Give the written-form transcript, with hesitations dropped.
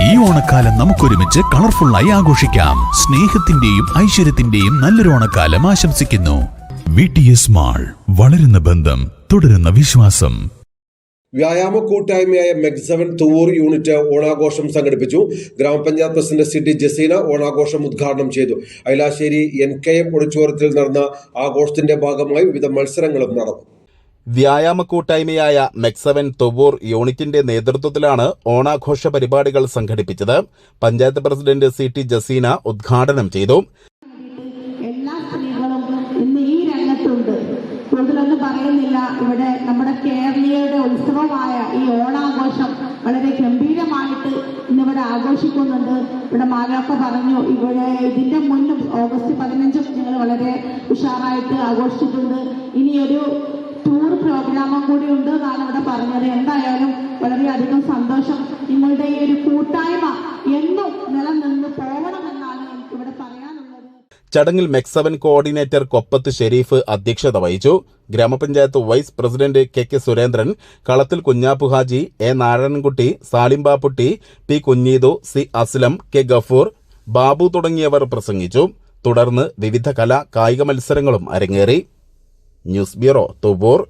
ഈ ഓണക്കാലം നമുക്കൊരുമിച്ച് കളർഫുള്ളായി ആഘോഷിക്കാം. സ്നേഹത്തിന്റെയും ഐശ്വര്യത്തിന്റെയും നല്ലൊരു ഓണക്കാലം ആശംസിക്കുന്നു. VTS മാൾ, വളരുന്ന ബന്ധം, തുടരുന്ന വിശ്വാസം. വ്യായാമ കൂട്ടായ്മയായ MEG7 തുവൂർ യൂണിറ്റ് ഓണാഘോഷം സംഘടിപ്പിച്ചു. ഗ്രാമപഞ്ചായത്ത് പ്രസിഡന്റ് CT ജസീന ഓണാഘോഷം ഉദ്ഘാടനം ചെയ്തു. ഐലാശ്ശേരി NKM ഓഡിറ്റോറിയത്തിൽ നടന്ന ആഘോഷത്തിന്റെ ഭാഗമായി വിവിധ മത്സരങ്ങളും നടന്നു. വ്യായാമ കൂട്ടായ്മയായ MEG7 തുവൂർ യൂണിറ്റിന്റെ നേതൃത്വത്തിലാണ് ഓണാഘോഷ പരിപാടികൾ സംഘടിപ്പിച്ചത്. പഞ്ചായത്ത് പ്രസിഡന്റ് CT ജസീന ഉദ്ഘാടനം ചെയ്തു. എല്ലാ സ്ത്രീകളും ഇന്ന് ഈ രംഗത്തുണ്ട്. കൂടുതലൊന്നും പറയുന്നില്ല. ഇവിടെ നമ്മുടെ കേരളീയരുടെ ഉത്സവമായ ഈ ഓണാഘോഷം വളരെ ഗംഭീരമായിട്ട് ഇന്നിവിടെ ആഘോഷിക്കുന്നുണ്ട്. ഇവിടെ മാലാക്ക പറഞ്ഞു, ഇവിടെ ഇതിന്റെ മുന്നും ഓഗസ്റ്റ് 15 ഞങ്ങൾ വളരെ ഉഷാറായിട്ട് ആഘോഷിച്ചിട്ടുണ്ട്. ഇനിയൊരു ടൂർ പ്രോഗ്രാമും കൂടി ഉണ്ട് എന്നാണ് ഇവിടെ പറഞ്ഞത്. എന്തായാലും വളരെയധികം സന്തോഷം. നിങ്ങളുടെ ഈ ഒരു കൂട്ടായ്മ എന്നും നിലനിന്ന് പോകണമെന്നാണ് എനിക്ക് ഇവിടെ പറയാനുള്ളത്. ചടങ്ങിൽ MEG7 കോർഡിനേറ്റർ കൊപ്പത്ത് ഷെരീഫ് അധ്യക്ഷത വഹിച്ചു. ഗ്രാമപഞ്ചായത്ത് വൈസ് പ്രസിഡന്റ് KK സുരേന്ദ്രൻ, കളത്തിൽ Kunjappu Haji, A Narayanankutty, Salimbapputty, P Kunheethu, C Aslam, K Gafoor, Babu തുടങ്ങിയവർ പ്രസംഗിച്ചു. തുടർന്ന് വിവിധ കായിക മത്സരങ്ങളും അരങ്ങേറി. News bureau Thuvur.